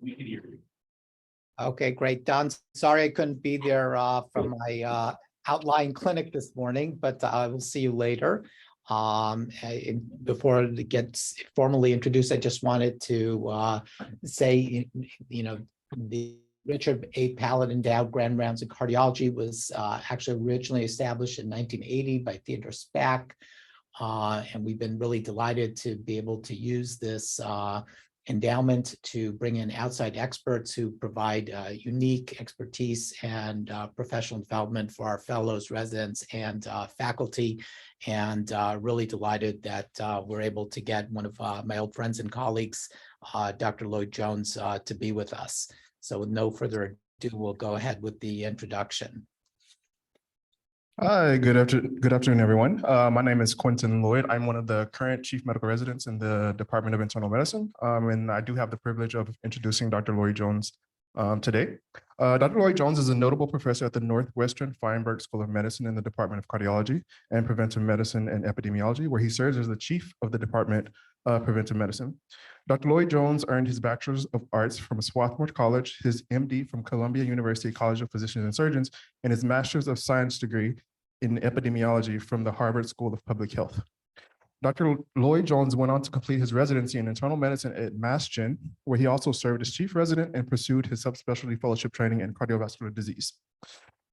we can hear you. Okay, great. Don, sorry I couldn't be there from my outlying clinic this morning, but I will see you later. Before it gets formally introduced, I just wanted to say, the Richard A. Pallet Endowed Grand Rounds in Cardiology was actually originally established in 1980 by Theodore Spack. And we've been really delighted to be able to use this endowment to bring in outside experts who provide unique expertise and professional development for our fellows, residents, and faculty. And really delighted that we're able to get one of my old friends and colleagues, Dr. Lloyd-Jones, to be with us. So with no further ado, we'll go ahead with the introduction. Hi, good afternoon, everyone. My name is Quentin Lloyd. I'm one of the current chief medical residents in the Department of Internal Medicine, and I do have the privilege of introducing Dr. Lloyd-Jones today. Dr. Lloyd-Jones is a notable professor at the Northwestern Feinberg School of Medicine in the Department of Cardiology and Preventive Medicine and Epidemiology, where he serves as the chief of the Department of Preventive Medicine. Dr. Lloyd-Jones earned his Bachelor's of Arts from Swarthmore College, his MD from Columbia University College of Physicians and Surgeons, and his Master's of Science degree in epidemiology from the Harvard School of Public Health. Dr. Lloyd-Jones went on to complete his residency in internal medicine at Mass Gen, where he also served as chief resident and pursued his subspecialty fellowship training in cardiovascular disease.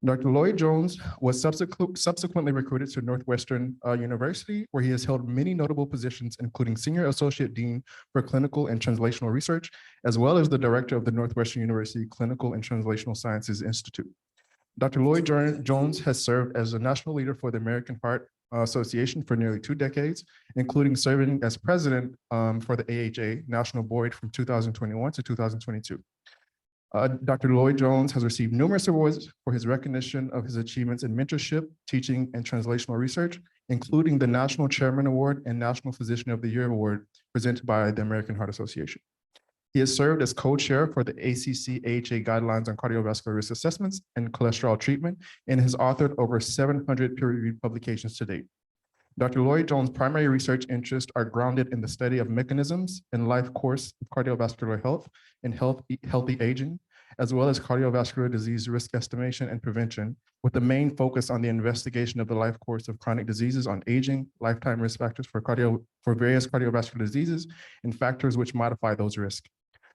Dr. Lloyd-Jones was subsequently recruited to Northwestern University, where he has held many notable positions, including Senior Associate Dean for Clinical and Translational Research, as well as the Director of the Northwestern University Clinical and Translational Sciences Institute. Dr. Lloyd-Jones has served as a national leader for the American Heart Association for nearly 2 decades, including serving as president for the AHA National Board from 2021 to 2022. Dr. Lloyd-Jones has received numerous awards for his recognition of his achievements in mentorship, teaching, and translational research, including the National Chairman Award and National Physician of the Year Award presented by the American Heart Association. He has served as co-chair for the ACC-AHA Guidelines on Cardiovascular Risk Assessments and Cholesterol Treatment, and has authored over 700 peer-reviewed publications to date. Dr. Lloyd-Jones' primary research interests are grounded in the study of mechanisms and life course of cardiovascular health and healthy aging, as well as cardiovascular disease risk estimation and prevention, with the main focus on the investigation of the life course of chronic diseases on aging, lifetime risk factors for various cardiovascular diseases, and factors which modify those risks.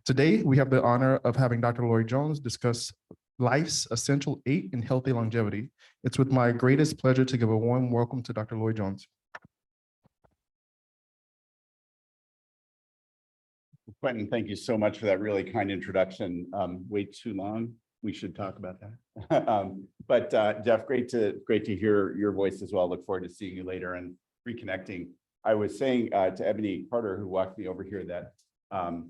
Today, we have the honor of having Dr. Lloyd-Jones discuss life's essential 8 in healthy longevity. It's with my greatest pleasure to give a warm welcome to Dr. Lloyd-Jones. Quentin, thank you so much for that really kind introduction. Way too long. We should talk about that. Jeff, great to hear your voice as well. Look forward to seeing you later and reconnecting. I was saying to Ebony Carter, who walked me over here, that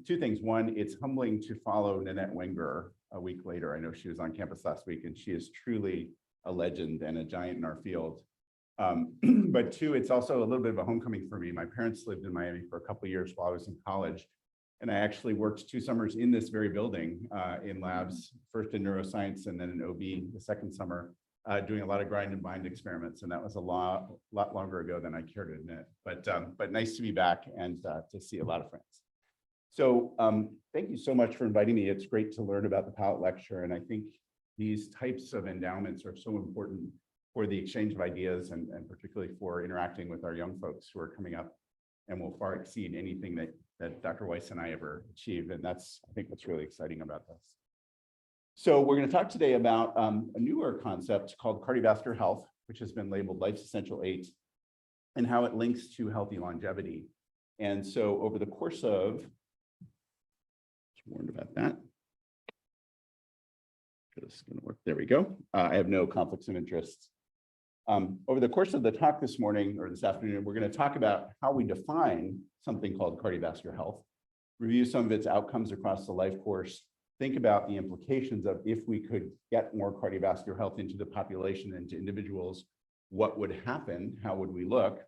2 things. One, it's humbling to follow Nanette Wenger a week later. I know she was on campus last week, and she is truly a legend and a giant in our field. But 2, it's also a little bit of a homecoming for me. My parents lived in Miami for a couple of years while I was in college, and I actually worked 2 summers in this very building in labs, first in neuroscience and then in OB the second summer, doing a lot of grind and bind experiments. And that was a lot longer ago than I care to admit. But nice to be back and to see a lot of friends. So thank you so much for inviting me. It's great to learn about the Pallet Lecture. And I think these types of endowments are so important for the exchange of ideas and particularly for interacting with our young folks who are coming up and will far exceed anything that Dr. Weiss and I ever achieved. And that's, I think, what's really exciting about this. So we're going to talk today about a newer concept called cardiovascular health, which has been labeled Life's Essential 8, and how it links to healthy longevity. And so over the course of, warned about that. This is going to work. There we go. I have no conflicts of interest. Over the course of the talk this morning or this afternoon, we're going to talk about how we define something called cardiovascular health, review some of its outcomes across the life course, think about the implications of if we could get more cardiovascular health into the population and to individuals, what would happen? How would we look?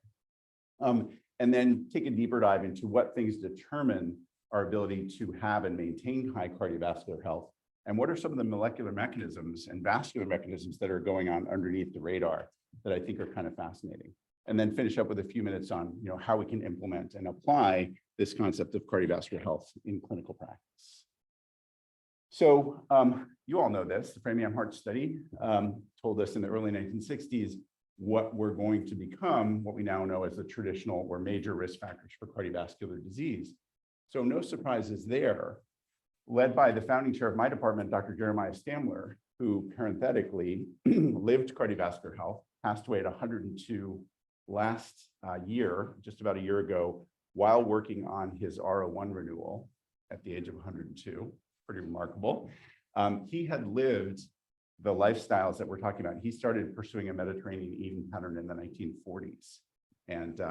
And then take a deeper dive into what things determine our ability to have and maintain high cardiovascular health, and what are some of the molecular mechanisms and vascular mechanisms that are going on underneath the radar that I think are kind of fascinating. And then finish up with a few minutes on how we can implement and apply this concept of cardiovascular health in clinical practice. So you all know this, the Framingham Heart Study told us in the early 1960s what we're going to become, what we now know as the traditional or major risk factors for cardiovascular disease. So no surprises there. Led by the founding chair of my department, Dr. Jeremiah Stamler, who parenthetically lived cardiovascular health, passed away at 102 last year, just about a year ago, while working on his R01 renewal at the age of 102. Pretty remarkable. He had lived the lifestyles that we're talking about. He started pursuing a Mediterranean eating pattern in the 1940s and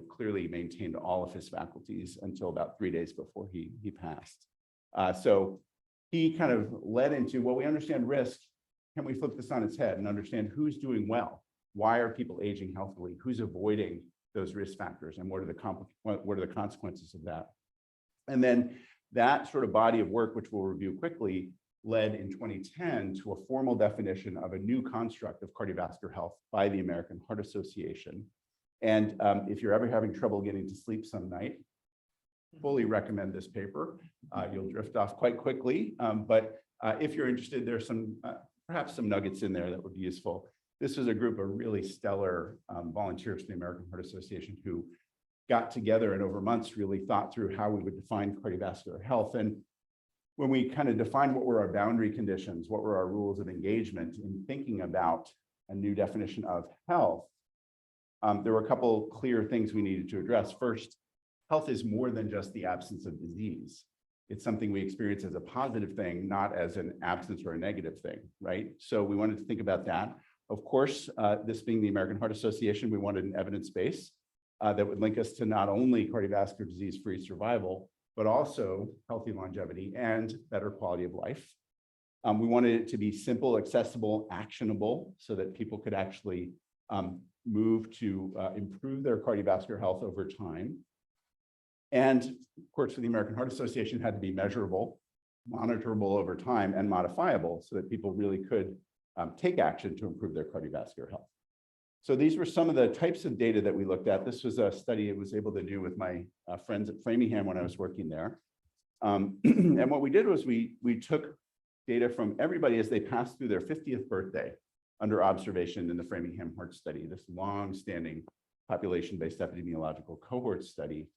clearly maintained all of his faculties until about 3 days before he passed. So he kind of led into, well, we understand risk. Can we flip this on its head and understand who's doing well? Why are people aging healthily? Who's avoiding those risk factors? And what are the consequences of that? And then that sort of body of work, which we'll review quickly, led in 2010 to a formal definition of a new construct of cardiovascular health by the American Heart Association. And if you're ever having trouble getting to sleep some night, fully recommend this paper. You'll drift off quite quickly, but if you're interested, there's some perhaps some nuggets in there that would be useful. This was a group of really stellar volunteers from the American Heart Association who got together and over months really thought through how we would define cardiovascular health. And when we kind of defined what were our boundary conditions, what were our rules of engagement in thinking about a new definition of health, there were a couple clear things we needed to address. First, health is more than just the absence of disease. It's something we experience as a positive thing, not as an absence or a negative thing, right? So we wanted to think about that. Of course, this being the American Heart Association, we wanted an evidence base that would link us to not only cardiovascular disease-free survival, but also healthy longevity and better quality of life. We wanted it to be simple, accessible, actionable, so that people could actually move to improve their cardiovascular health over time. And of course, for the American Heart Association, it had to be measurable, monitorable over time, and modifiable so that people really could take action to improve their cardiovascular health. So these were some of the types of data that we looked at. This was a study I was able to do with my friends at Framingham when I was working there. And what we did was we took data from everybody as they passed through their 50th birthday under observation in the Framingham Heart Study, this long-standing population-based epidemiological cohort study.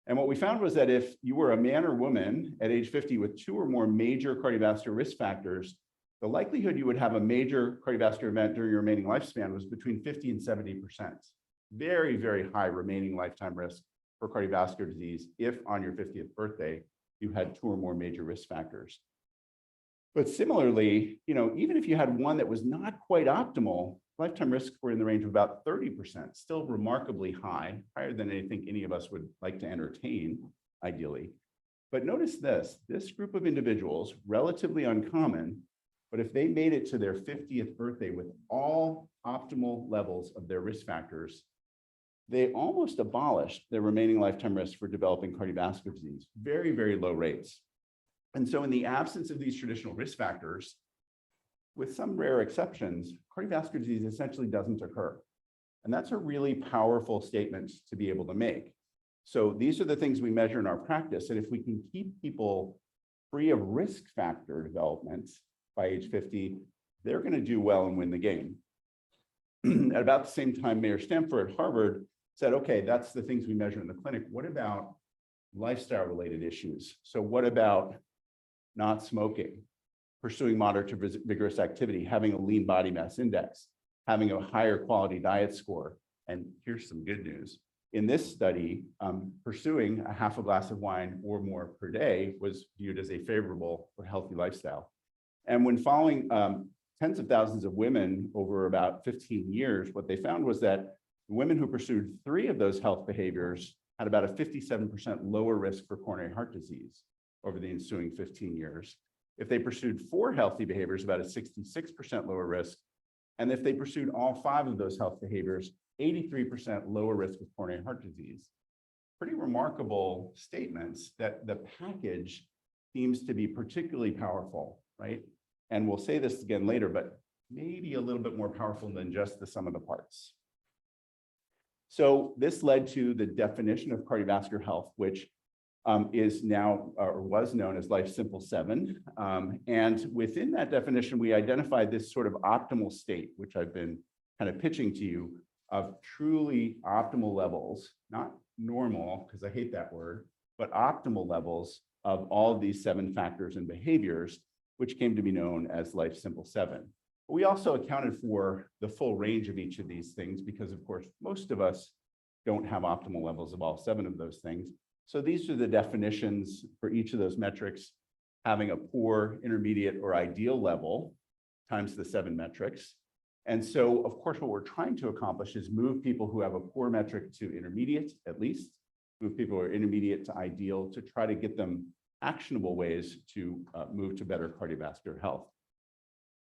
And what we found was that if you were a man or woman at age 50 with 2 or more major cardiovascular risk factors, the likelihood you would have a major cardiovascular event during your remaining lifespan was between 50 and 70%. Very, very high remaining lifetime risk for cardiovascular disease if on your 50th birthday, you had 2 or more major risk factors. But similarly, even if you had one that was not quite optimal, lifetime risks were in the range of about 30%, still remarkably high, higher than anything any of us would like to entertain, ideally. But notice this group of individuals, relatively uncommon, but if they made it to their 50th birthday with all optimal levels of their risk factors, they almost abolished their remaining lifetime risk for developing cardiovascular disease, very, very low rates. And so in the absence of these traditional risk factors, with some rare exceptions, cardiovascular disease essentially doesn't occur. And that's a really powerful statement to be able to make. So these are the things we measure in our practice. And if we can keep people free of risk factor development by age 50, they're going to do well and win the game. At about the same time, Mayor Stamfer at Harvard said, okay, that's the things we measure in the clinic. What about lifestyle related issues? So what about not smoking, pursuing moderate to vigorous activity, having a lean body mass index, having a higher quality diet score? And here's some good news. In this study, pursuing a half a glass of wine or more per day was viewed as a favorable or healthy lifestyle. And when following tens of thousands of women over about 15 years, what they found was that women who pursued 3 of those health behaviors had about a 57% lower risk for coronary heart disease over the ensuing 15 years. If they pursued 4 healthy behaviors, about a 66% lower risk. And if they pursued all 5 of those health behaviors, 83% lower risk of coronary heart disease. Pretty remarkable statements that the package seems to be particularly powerful, right? And we'll say this again later, but maybe a little bit more powerful than just the sum of the parts. So this led to the definition of cardiovascular health, which is now or was known as Life Simple 7. And within that definition, we identified this sort of optimal state, which I've been kind of pitching to you, of truly optimal levels, not normal, because I hate that word, but optimal levels of all of these 7 factors and behaviors, which came to be known as Life Simple 7. But we also accounted for the full range of each of these things because, of course, most of us don't have optimal levels of all 7 of those things. So these are the definitions for each of those metrics, having a poor, intermediate, or ideal level times the 7 metrics. And so, of course, what we're trying to accomplish is move people who have a poor metric to intermediate, at least, move people who are intermediate to ideal to try to get them actionable ways to move to better cardiovascular health.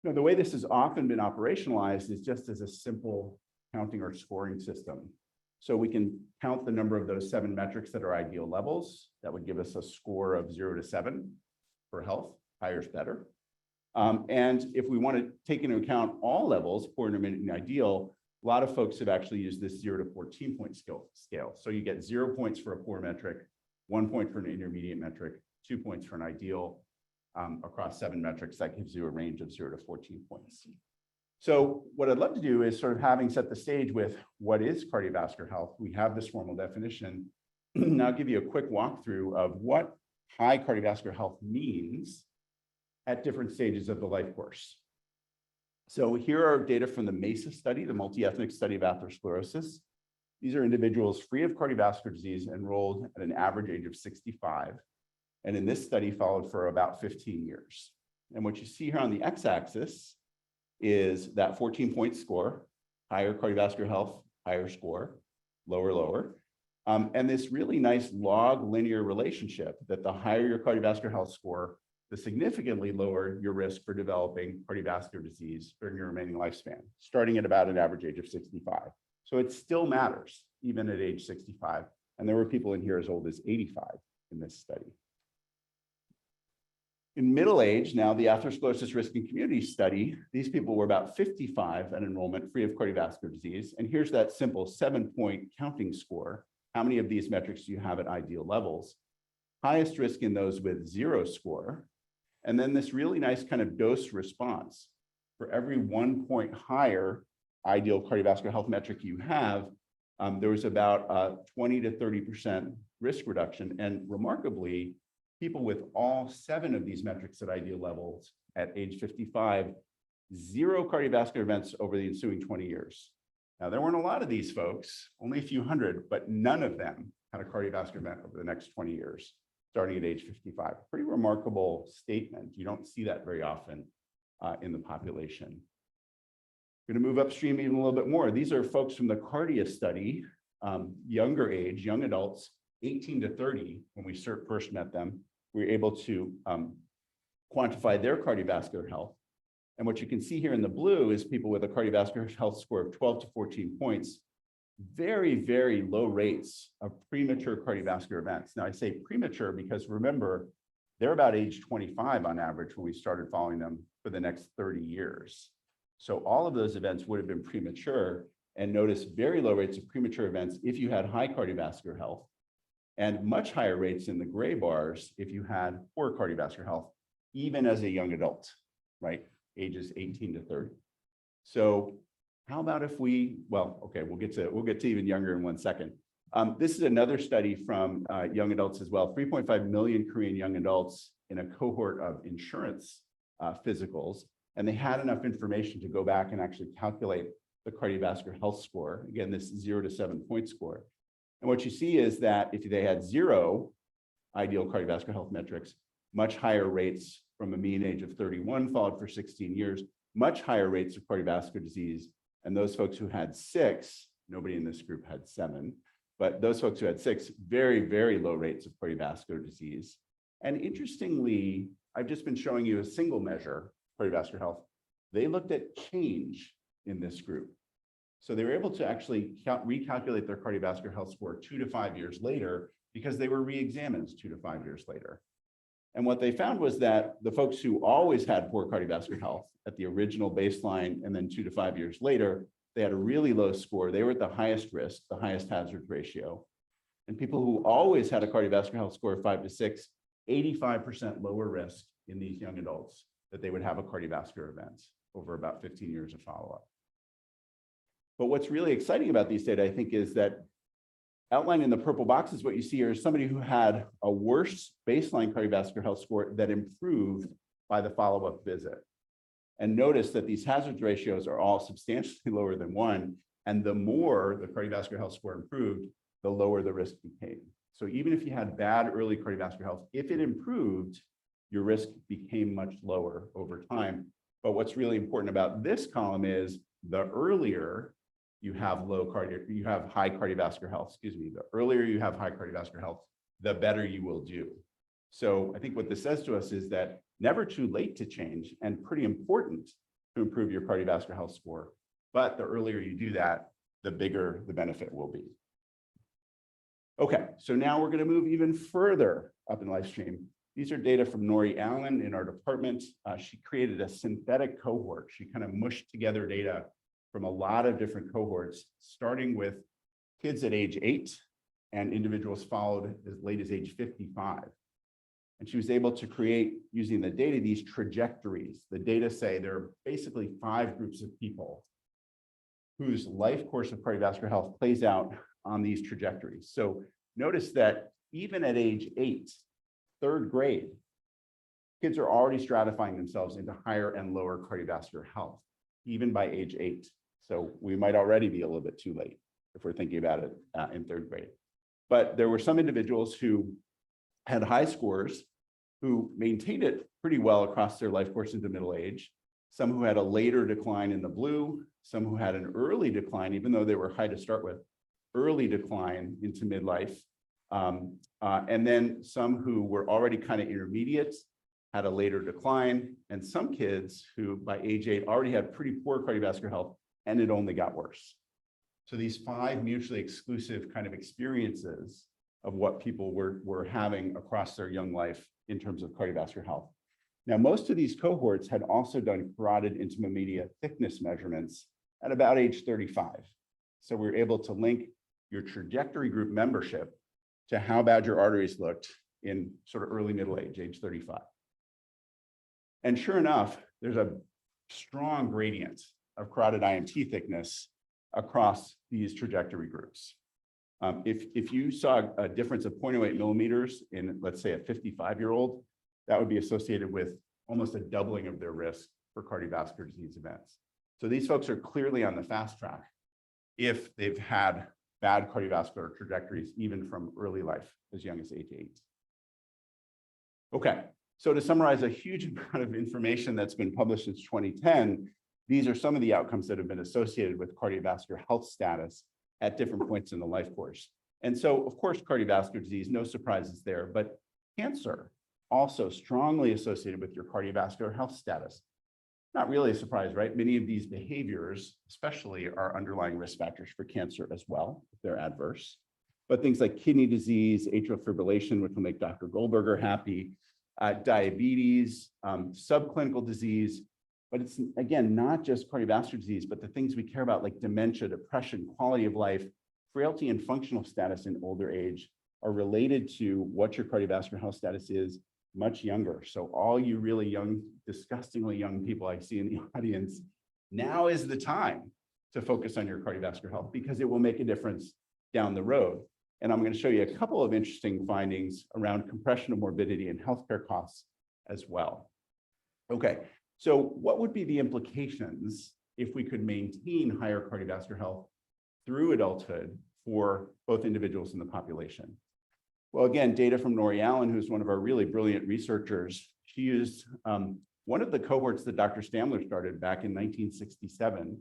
Now, the way this has often been operationalized is just as a simple counting or scoring system. So we can count the number of those 7 metrics that are ideal levels. That would give us a score of 0 to 7 for health, higher is better. And if we want to take into account all levels, poor, intermediate, and ideal, a lot of folks have actually used this 0 to 14 point scale. So you get 0 points for a poor metric, 1 point for an intermediate metric, 2 points for an ideal. Across 7 metrics, that gives you a range of 0 to 14 points. So what I'd love to do is sort of having set the stage with what is cardiovascular health. We have this formal definition. Now I'll give you a quick walkthrough of what high cardiovascular health means at different stages of the life course. So here are data from the MESA study, the multi-ethnic study of atherosclerosis. These are individuals free of cardiovascular disease enrolled at an average age of 65. And in this study followed for about 15 years. And what you see here on the x-axis is that 14-point score, higher cardiovascular health, higher score, lower, lower. And this really nice log linear relationship that the higher your cardiovascular health score, the significantly lower your risk for developing cardiovascular disease during your remaining lifespan, starting at about an average age of 65. So it still matters, even at age 65. And there were people in here as old as 85 in this study. In middle age, now the atherosclerosis risk and community study, these people were about 55 at enrollment free of cardiovascular disease. And here's that simple 7-point counting score. How many of these metrics do you have at ideal levels? Highest risk in those with 0 score. And then this really nice kind of dose response. For every 1 point higher ideal cardiovascular health metric you have, there was about 20 to 30% risk reduction. And remarkably, people with all 7 of these metrics at ideal levels at age 55, 0 cardiovascular events over the ensuing 20 years. Now, there weren't a lot of these folks, only a few hundred, but none of them had a cardiovascular event over the next 20 years, starting at age 55. Pretty remarkable statement. You don't see that very often in the population. I'm going to move upstream even a little bit more. These are folks from the Cardia study, younger age, young adults, 18 to 30, when we first met them. We were able to quantify their cardiovascular health. And what you can see here in the blue is people with a cardiovascular health score of 12 to 14 points, very, very low rates of premature cardiovascular events. Now I say premature because remember, they're about age 25 on average when we started following them for the next 30 years. So all of those events would have been premature, and notice very low rates of premature events if you had high cardiovascular health, and much higher rates in the gray bars if you had poor cardiovascular health, even as a young adult, right? Ages 18 to 30. So how about if we, well, okay, we'll get to even younger in 1 second. This is another study from young adults as well, 3.5 million Korean young adults in a cohort of insurance physicals, and they had enough information to go back and actually calculate the cardiovascular health score. Again, this 0 to 7 point score. And what you see is that if they had 0 ideal cardiovascular health metrics, much higher rates from a mean age of 31 followed for 16 years, much higher rates of cardiovascular disease. And those folks who had 6, nobody in this group had 7, but those folks who had 6, very, very low rates of cardiovascular disease. And interestingly, I've just been showing you a single measure, cardiovascular health. They looked at change in this group. So they were able to actually recalculate their cardiovascular health score 2 to 5 years later because they were re-examined 2 to 5 years later. And what they found was that the folks who always had poor cardiovascular health at the original baseline and then 2 to 5 years later, they had a really low score. They were at the highest risk, the highest hazard ratio. And people who always had a cardiovascular health score of 5 to 6, 85% lower risk in these young adults that they would have a cardiovascular event over about 15 years of follow-up. But what's really exciting about these data, I think, is that outlined in the purple boxes, what you see here is somebody who had a worse baseline cardiovascular health score that improved by the follow-up visit. And notice that these hazard ratios are all substantially lower than 1. And the more the cardiovascular health score improved, the lower the risk became. So even if you had bad early cardiovascular health, if it improved, your risk became much lower over time. But what's really important about this column is the earlier you have high cardiovascular health, the earlier you have high cardiovascular health, the better you will do. So I think what this says to us is that never too late to change and pretty important to improve your cardiovascular health score. But the earlier you do that, the bigger the benefit will be. Okay, so now we're going to move even further up in life stream. These are data from Nori Allen in our department. She created a synthetic cohort. She kind of mushed together data from a lot of different cohorts, starting with kids at age 8 and individuals followed as late as age 55. And she was able to create, using the data, these trajectories. The data say there are basically 5 groups of people whose life course of cardiovascular health plays out on these trajectories. So notice that even at age 8, 3rd grade, kids are already stratifying themselves into higher and lower cardiovascular health, even by age 8. So we might already be a little bit too late if we're thinking about it in 3rd grade. But there were some individuals who had high scores who maintained it pretty well across their life course into middle age, some who had a later decline in the blue, some who had an early decline, even though they were high to start with, early decline into midlife, and then some who were already kind of intermediate, had a later decline, and some kids who by age 8 already had pretty poor cardiovascular health, and it only got worse. So these 5 mutually exclusive kind of experiences of what people were having across their young life in terms of cardiovascular health. Now, most of these cohorts had also done carotid intima media thickness measurements at about age 35. So we were able to link your trajectory group membership to how bad your arteries looked in sort of early middle age 35. And sure enough, there's a strong gradient of carotid IMT thickness across these trajectory groups. If you saw a difference of 0.08 millimeters in, let's say, a 55-year-old, that would be associated with almost a doubling of their risk for cardiovascular disease events. So these folks are clearly on the fast track if they've had bad cardiovascular trajectories, even from early life, as young as age 8. Okay, so to summarize a huge amount of information that's been published since 2010, these are some of the outcomes that have been associated with cardiovascular health status at different points in the life course. And so, of course, cardiovascular disease, no surprises there, but cancer also strongly associated with your cardiovascular health status. Not really a surprise, right? Many of these behaviors, especially, are underlying risk factors for cancer as well, if they're adverse. But things like kidney disease, atrial fibrillation, which will make Dr. Goldberger happy, diabetes, subclinical disease, but it's, again, not just cardiovascular disease, but the things we care about like dementia, depression, quality of life, frailty and functional status in older age are related to what your cardiovascular health status is much younger. So all you really young, disgustingly young people I see in the audience, now is the time to focus on your cardiovascular health because it will make a difference down the road. And I'm going to show you a couple of interesting findings around compression of morbidity and healthcare costs as well. Okay, so what would be the implications if we could maintain higher cardiovascular health through adulthood for both individuals in the population? Well, again, data from Nori Allen, who's one of our really brilliant researchers, she used one of the cohorts that Dr. Stamler started back in 1967,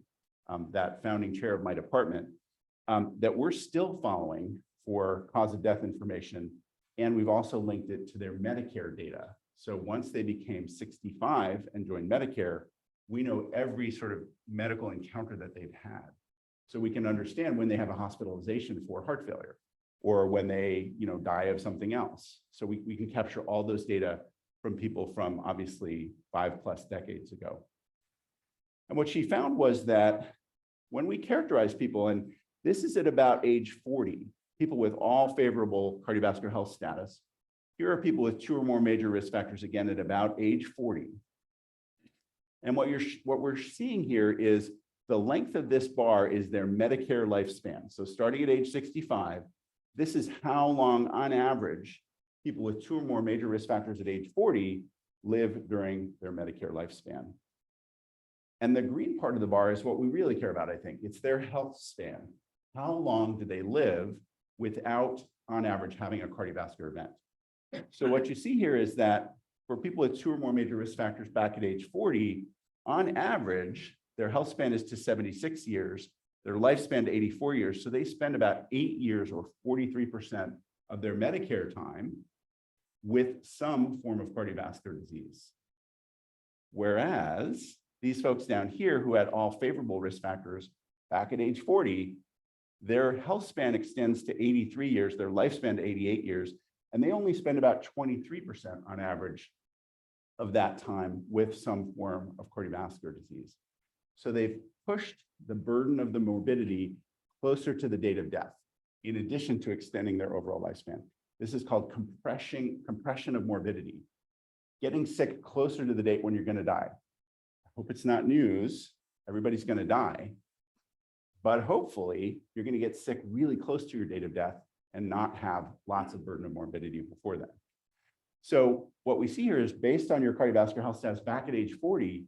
that founding chair of my department, that we're still following for cause of death information. And we've also linked it to their Medicare data. So once they became 65 and joined Medicare, we know every sort of medical encounter that they've had. So we can understand when they have a hospitalization for heart failure or when they, die of something else. So we can capture all those data from people from obviously 5+ decades ago. And what she found was that when we characterize people, and this is at about age 40, people with all favorable cardiovascular health status. Here are people with 2 or more major risk factors, again, at about age 40. And what we're seeing here is the length of this bar is their Medicare lifespan. So starting at age 65, this is how long, on average, people with 2 or more major risk factors at age 40 live during their Medicare lifespan. And the green part of the bar is what we really care about, I think. It's their health span. How long do they live without, on average, having a cardiovascular event? So what you see here is that for people with 2 or more major risk factors back at age 40, on average, their health span is to 76 years, their lifespan to 84 years. So they spend about 8 years or 43% of their Medicare time with some form of cardiovascular disease. Whereas these folks down here who had all favorable risk factors back at age 40, their health span extends to 83 years, their lifespan to 88 years, and they only spend about 23% on average of that time with some form of cardiovascular disease. So they've pushed the burden of the morbidity closer to the date of death, in addition to extending their overall lifespan. This is called compression of morbidity, getting sick closer to the date when you're going to die. I hope it's not news. Everybody's going to die. But hopefully, you're going to get sick really close to your date of death and not have lots of burden of morbidity before that. So what we see here is based on your cardiovascular health status back at age 40,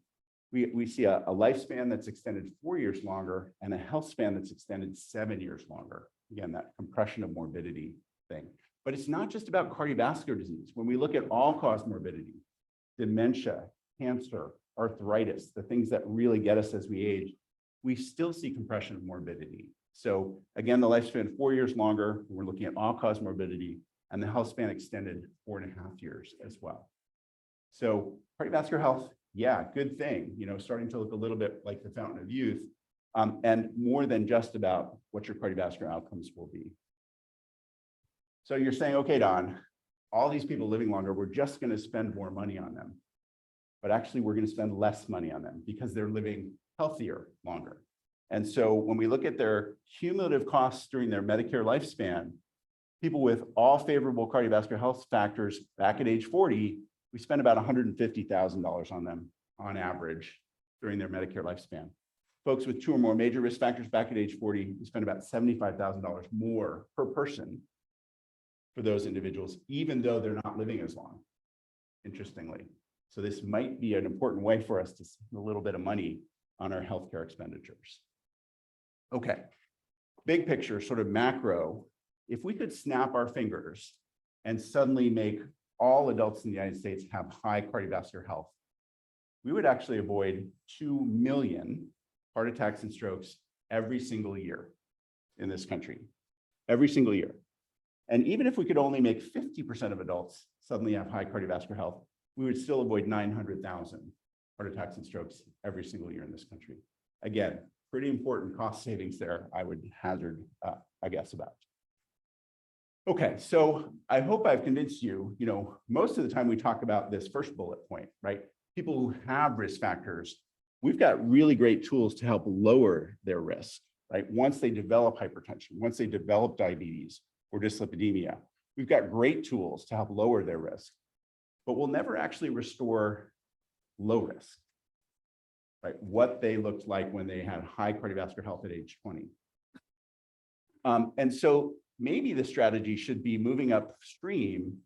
we see a lifespan that's extended 4 years longer and a health span that's extended 7 years longer. Again, that compression of morbidity thing. But it's not just about cardiovascular disease. When we look at all-cause morbidity, dementia, cancer, arthritis, the things that really get us as we age, we still see compression of morbidity. So again, the lifespan 4 years longer, we're looking at all-cause morbidity, and the health span extended 4.5 years as well. So cardiovascular health, yeah, good thing, starting to look a little bit like the fountain of youth, and more than just about what your cardiovascular outcomes will be. So you're saying, okay, Don, all these people living longer, we're just going to spend more money on them. But actually, we're going to spend less money on them because they're living healthier longer. And so when we look at their cumulative costs during their Medicare lifespan, people with all favorable cardiovascular health factors back at age 40, we spend about $150,000 on them on average during their Medicare lifespan. Folks with 2 or more major risk factors back at age 40, we spend about $75,000 more per person for those individuals, even though they're not living as long, interestingly. So this might be an important way for us to save a little bit of money on our healthcare expenditures. Okay, big picture, sort of macro, if we could snap our fingers and suddenly make all adults in the United States have high cardiovascular health, we would actually avoid 2 million heart attacks and strokes every single year in this country, every single year. And even if we could only make 50% of adults suddenly have high cardiovascular health, we would still avoid 900,000 heart attacks and strokes every single year in this country. Again, pretty important cost savings there, I would hazard a guess about. Okay, so I hope I've convinced you, most of the time we talk about this first bullet point, right? People who have risk factors, we've got really great tools to help lower their risk, right? Once they develop hypertension, once they develop diabetes or dyslipidemia, we've got great tools to help lower their risk, but we'll never actually restore low risk, right? What they looked like when they had high cardiovascular health at age 20. And so maybe the strategy should be moving upstream,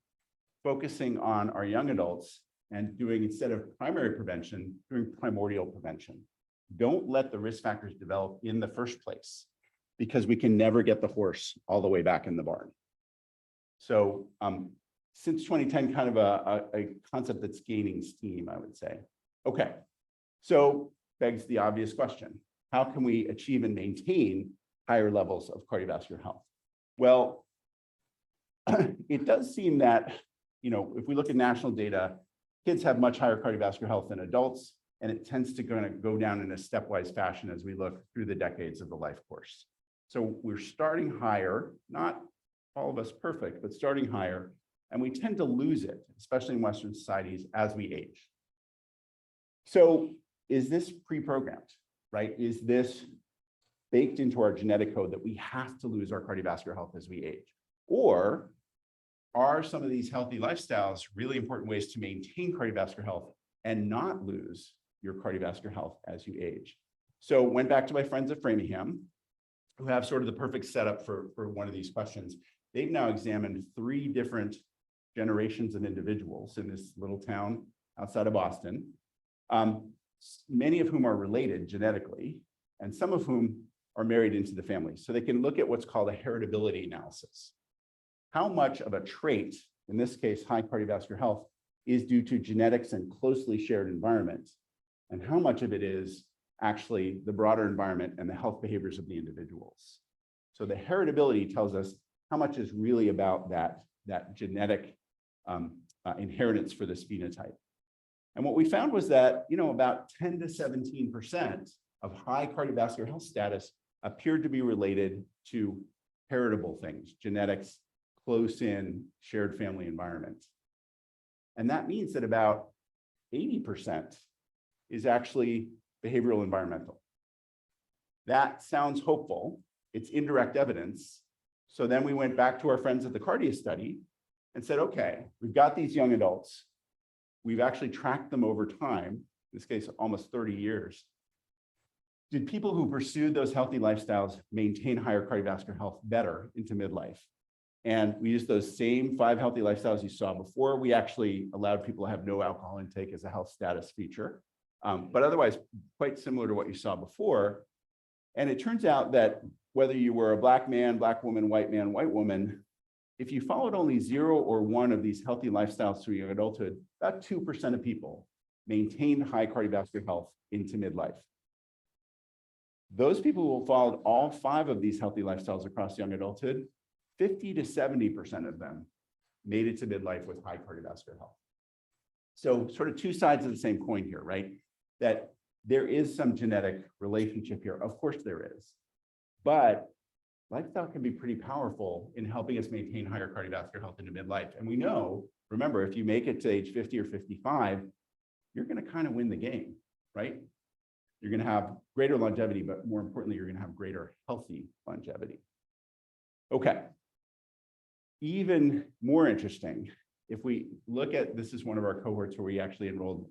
focusing on our young adults and doing, instead of primary prevention, doing primordial prevention. Don't let the risk factors develop in the first place, because we can never get the horse all the way back in the barn. So since 2010, kind of a concept that's gaining steam, I would say. Okay, so begs the obvious question. How can we achieve and maintain higher levels of cardiovascular health? Well, it does seem that, if we look at national data, kids have much higher cardiovascular health than adults, and it tends to go down in a stepwise fashion as we look through the decades of the life course. So we're starting higher, not all of us perfect, but starting higher, and we tend to lose it, especially in Western societies, as we age. So is this pre-programmed, right? Is this baked into our genetic code that we have to lose our cardiovascular health as we age? Or are some of these healthy lifestyles really important ways to maintain cardiovascular health and not lose your cardiovascular health as you age? So went back to my friends at Framingham, who have sort of the perfect setup for one of these questions. They've now examined 3 different generations of individuals in this little town outside of Boston, many of whom are related genetically, and some of whom are married into the family. So they can look at what's called a heritability analysis. How much of a trait, in this case, high cardiovascular health, is due to genetics and closely shared environments, and how much of it is actually the broader environment and the health behaviors of the individuals. So the heritability tells us how much is really about that genetic inheritance for this phenotype. And what we found was that, about 10 to 17% of high cardiovascular health status appeared to be related to heritable things, genetics, close-in shared family environments. And that means that about 80% is actually behavioral environmental. That sounds hopeful. It's indirect evidence. So then we went back to our friends at the Cardia study and said, okay, we've got these young adults. We've actually tracked them over time, in this case, almost 30 years. Did people who pursued those healthy lifestyles maintain higher cardiovascular health better into midlife? And we used those same 5 healthy lifestyles you saw before. We actually allowed people to have no alcohol intake as a health status feature, but otherwise quite similar to what you saw before. And it turns out that whether you were a Black man, Black woman, white woman, if you followed only 0 or 1 of these healthy lifestyles through young adulthood, about 2% of people maintained high cardiovascular health into midlife. Those people who followed all 5 of these healthy lifestyles across young adulthood, 50 to 70% of them made it to midlife with high cardiovascular health. So sort of 2 sides of the same coin here, right? That there is some genetic relationship here. Of course there is, but lifestyle can be pretty powerful in helping us maintain higher cardiovascular health into midlife. And we know, remember, if you make it to age 50 or 55, you're going to kind of win the game, right? You're going to have greater longevity, but more importantly, you're going to have greater healthy longevity. Okay. Even more interesting, if we look at, this is one of our cohorts where we actually enrolled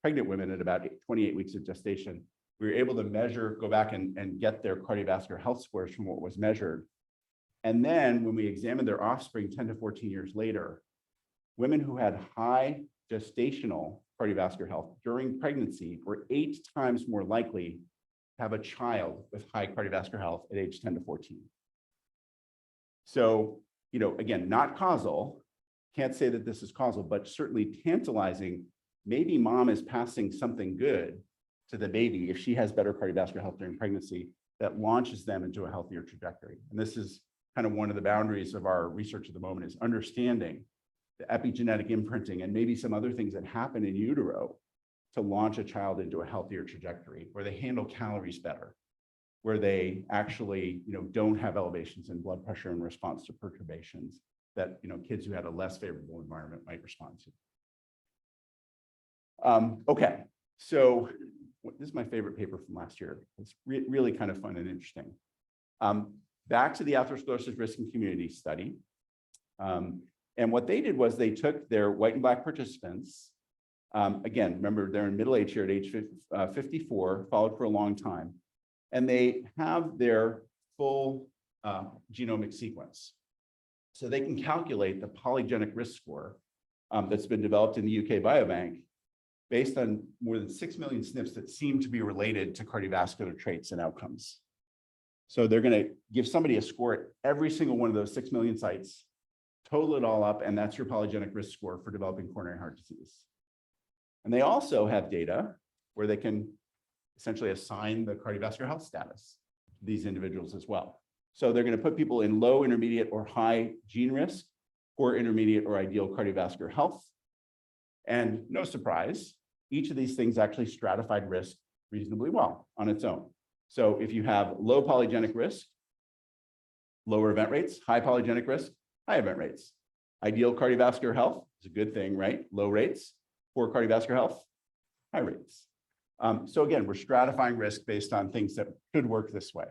pregnant women at about 28 weeks of gestation. We were able to measure, go back and get their cardiovascular health scores from what was measured. And then when we examined their offspring 10 to 14 years later, women who had high gestational cardiovascular health during pregnancy were 8 times more likely to have a child with high cardiovascular health at age 10 to 14. So, again, not causal, can't say that this is causal, but certainly tantalizing. Maybe mom is passing something good to the baby if she has better cardiovascular health during pregnancy that launches them into a healthier trajectory. And this is kind of one of the boundaries of our research at the moment, is understanding the epigenetic imprinting and maybe some other things that happen in utero to launch a child into a healthier trajectory where they handle calories better, where they actually don't have elevations in blood pressure in response to perturbations that kids who had a less favorable environment might respond to. Okay, so this is my favorite paper from last year. It's really kind of fun and interesting. Back to the atherosclerosis risk and community study. And what they did was they took their white and Black participants. Again, remember, they're in middle age here at age 54, followed for a long time. And they have their full genomic sequence. So they can calculate the polygenic risk score that's been developed in the UK Biobank based on more than 6 million SNPs that seem to be related to cardiovascular traits and outcomes. So they're going to give somebody a score at every single one of those 6 million sites, total it all up, and that's your polygenic risk score for developing coronary heart disease. And they also have data where they can essentially assign the cardiovascular health status to these individuals as well. So they're going to put people in low, intermediate, or high gene risk, poor, intermediate, or ideal cardiovascular health. And no surprise, each of these things actually stratified risk reasonably well on its own. So if you have low polygenic risk, lower event rates, high polygenic risk, high event rates. Ideal cardiovascular health is a good thing, right? Low rates. Poor cardiovascular health, high rates. So again, we're stratifying risk based on things that could work this way.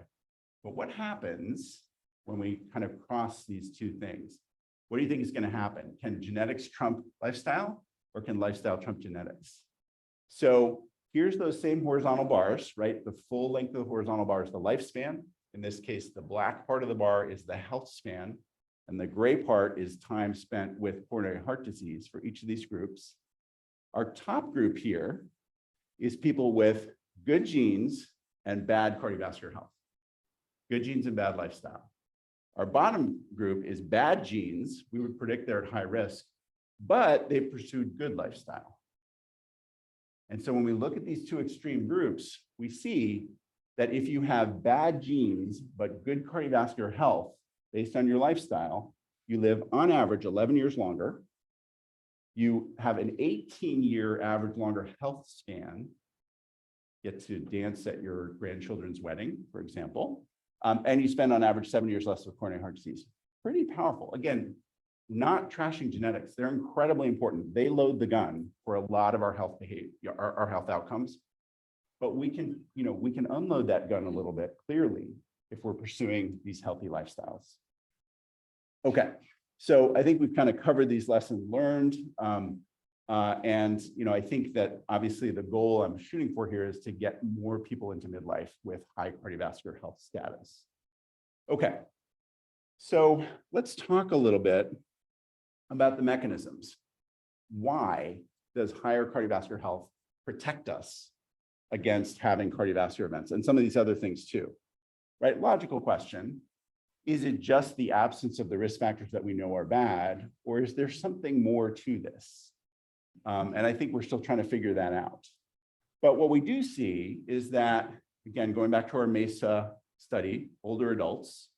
But what happens when we kind of cross these two things? What do you think is going to happen? Can genetics trump lifestyle, or can lifestyle trump genetics? So here's those same horizontal bars, right? The full length of the horizontal bar is the lifespan. In this case, the black part of the bar is the health span, and the gray part is time spent with coronary heart disease for each of these groups. Our top group here is people with good genes and bad cardiovascular health. Good genes and bad lifestyle. Our bottom group is bad genes. We would predict they're at high risk, but they pursued good lifestyle. And so when we look at these two extreme groups, we see that if you have bad genes, but good cardiovascular health based on your lifestyle, you live on average 11 years longer. You have an 18-year average longer health span, get to dance at your grandchildren's wedding, for example, and you spend on average 7 years less with coronary heart disease. Pretty powerful. Again, not trashing genetics. They're incredibly important. They load the gun for a lot of our health behavior, our health outcomes. But we can unload that gun a little bit clearly if we're pursuing these healthy lifestyles. Okay, so I think we've kind of covered these lessons learned. And I think that obviously the goal I'm shooting for here is to get more people into midlife with high cardiovascular health status. Okay, so let's talk a little bit about the mechanisms. Why does higher cardiovascular health protect us against having cardiovascular events and some of these other things too, right? Logical question. Is it just the absence of the risk factors that we know are bad, or is there something more to this? And I think we're still trying to figure that out. But what we do see is that, again, going back to our MESA study, older adults,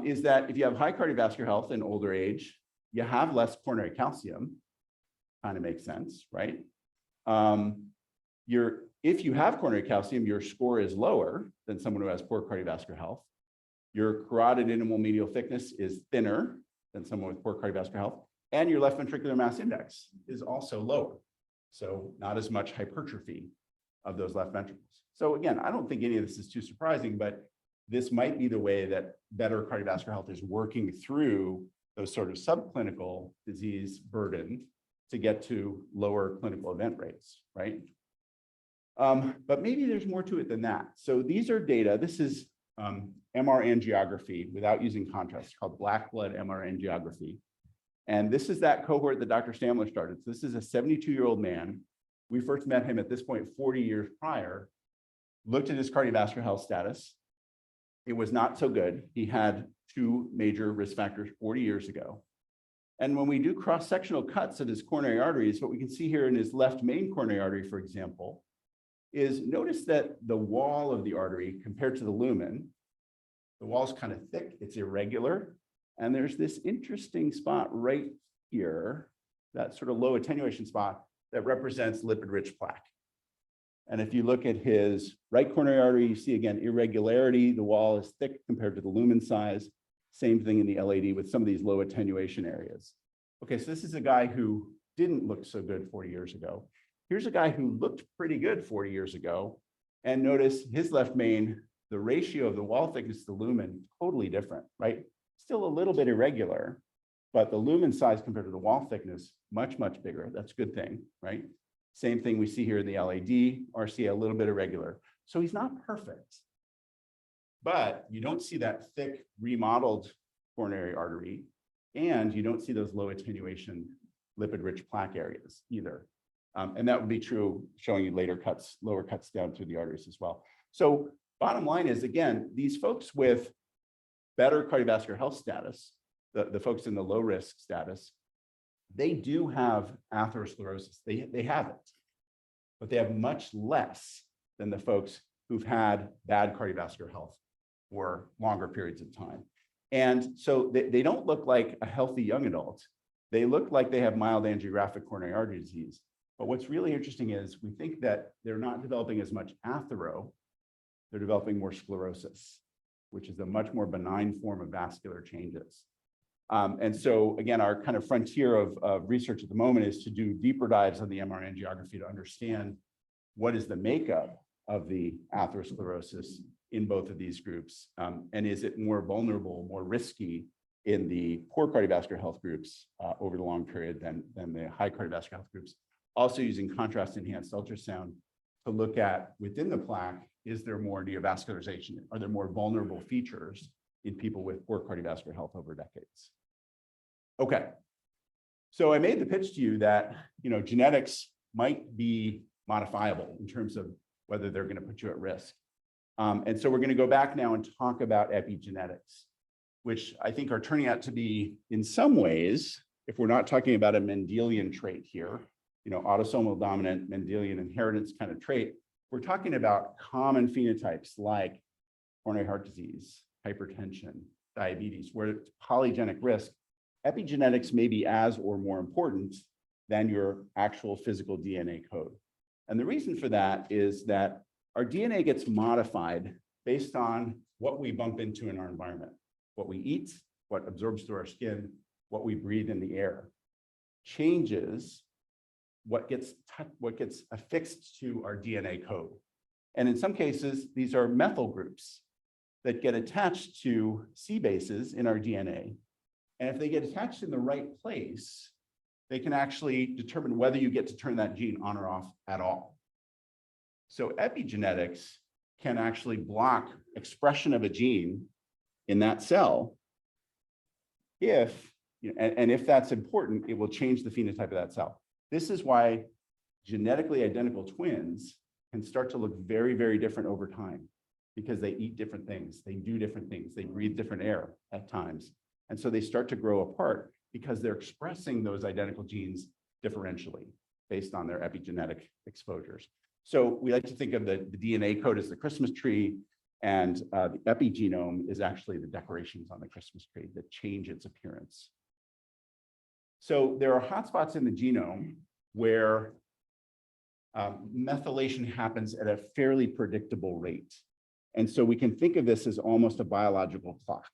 is that if you have high cardiovascular health in older age, you have less coronary calcium. Kind of makes sense, right? If you have coronary calcium, your score is lower than someone who has poor cardiovascular health. Your carotid intimal medial thickness is thinner than someone with poor cardiovascular health, and your left ventricular mass index is also lower. So not as much hypertrophy of those left ventricles. So again, I don't think any of this is too surprising, but this might be the way that better cardiovascular health is working through those sort of subclinical disease burden to get to lower clinical event rates, right? But maybe there's more to it than that. So these are data. This is MR angiography without using contrast, called black blood MR angiography. And this is that cohort that Dr. Stamler started. So this is a 72-year-old man. We first met him at this point 40 years prior, looked at his cardiovascular health status. It was not so good. He had two major risk factors 40 years ago. And when we do cross-sectional cuts at his coronary arteries, what we can see here in his left main coronary artery, for example, is notice that the wall of the artery compared to the lumen, the wall's kind of thick, it's irregular. And there's this interesting spot right here, that sort of low attenuation spot that represents lipid-rich plaque. And if you look at his right coronary artery, you see again, irregularity. The wall is thick compared to the lumen size. Same thing in the LAD with some of these low attenuation areas. Okay, so this is a guy who didn't look so good 40 years ago. Here's a guy who looked pretty good 40 years ago. And notice his left main, the ratio of the wall thickness to lumen, totally different, right? Still a little bit irregular, but the lumen size compared to the wall thickness, much, much bigger. That's a good thing, right? Same thing we see here in the LAD, RCA, a little bit irregular. So he's not perfect, but you don't see that thick remodeled coronary artery, and you don't see those low attenuation lipid-rich plaque areas either. And that would be true showing you later cuts, lower cuts down through the arteries as well. So bottom line is, again, these folks with better cardiovascular health status, the folks in the low risk status, they do have atherosclerosis. They have it, but they have much less than the folks who've had bad cardiovascular health for longer periods of time. And so they don't look like a healthy young adult. They look like they have mild angiographic coronary artery disease. But what's really interesting is we think that they're not developing as much athero, they're developing more sclerosis, which is a much more benign form of vascular changes. And so again, our kind of frontier of research at the moment is to do deeper dives on the MR angiography to understand what is the makeup of the atherosclerosis in both of these groups? And is it more vulnerable, more risky in the poor cardiovascular health groups over the long period than the high cardiovascular health groups? Also using contrast enhanced ultrasound to look at within the plaque, is there more neovascularization? Are there more vulnerable features in people with poor cardiovascular health over decades? Okay, so I made the pitch to you that genetics might be modifiable in terms of whether they're going to put you at risk. And so we're going to go back now and talk about epigenetics, which I think are turning out to be, in some ways, if we're not talking about a Mendelian trait here, autosomal dominant Mendelian inheritance kind of trait, we're talking about common phenotypes like coronary heart disease, hypertension, diabetes, where it's polygenic risk. Epigenetics may be as or more important than your actual physical DNA code. And the reason for that is that our DNA gets modified based on what we bump into in our environment, what we eat, what absorbs through our skin, what we breathe in the air, changes what gets affixed to our DNA code. And in some cases, these are methyl groups that get attached to C bases in our DNA. And if they get attached in the right place, they can actually determine whether you get to turn that gene on or off at all. So epigenetics can actually block expression of a gene in that cell if, and if that's important, it will change the phenotype of that cell. This is why genetically identical twins can start to look very, very different over time, because they eat different things, they do different things, they breathe different air at times. And so they start to grow apart because they're expressing those identical genes differentially based on their epigenetic exposures. So we like to think of the DNA code as the Christmas tree, and the epigenome is actually the decorations on the Christmas tree that change its appearance. So there are hotspots in the genome where methylation happens at a fairly predictable rate. And so we can think of this as almost a biological clock.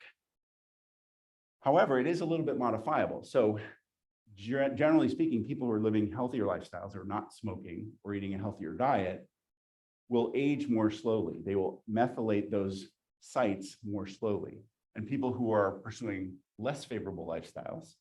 However, it is a little bit modifiable. So generally speaking, people who are living healthier lifestyles or not smoking or eating a healthier diet will age more slowly. They will methylate those sites more slowly. And people who are pursuing less favorable lifestyles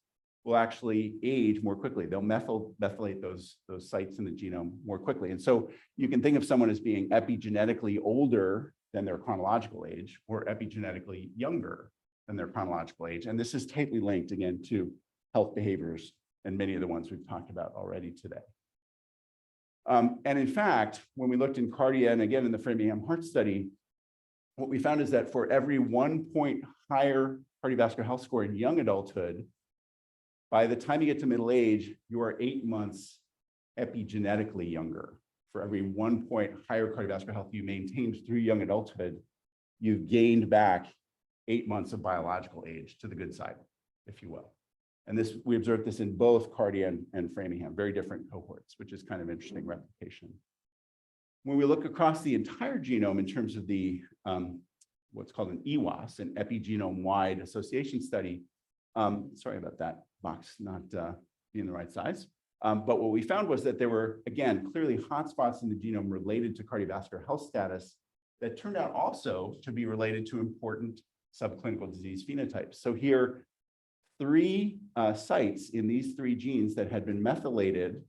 will actually age more quickly. They'll methylate those sites in the genome more quickly. And so you can think of someone as being epigenetically older than their chronological age, or epigenetically younger than their chronological age. And this is tightly linked, again, to health behaviors and many of the ones we've talked about already today. And in fact, when we looked in Cardia, and again in the Framingham Heart Study, what we found is that for every 1 point higher cardiovascular health score in young adulthood, by the time you get to middle age, you are 8 months epigenetically younger. For every 1 point higher cardiovascular health you maintained through young adulthood, you've gained back 8 months of biological age to the good side, if you will. And this, we observed this in both Cardia and Framingham, very different cohorts, which is kind of interesting replication. When we look across the entire genome in terms of the what's called an EWAS, an epigenome-wide association study, sorry about that box not being the right size. But what we found was that there were, again, clearly hotspots in the genome related to cardiovascular health status that turned out also to be related to important subclinical disease phenotypes. So here, 3 sites in these 3 genes that had been methylated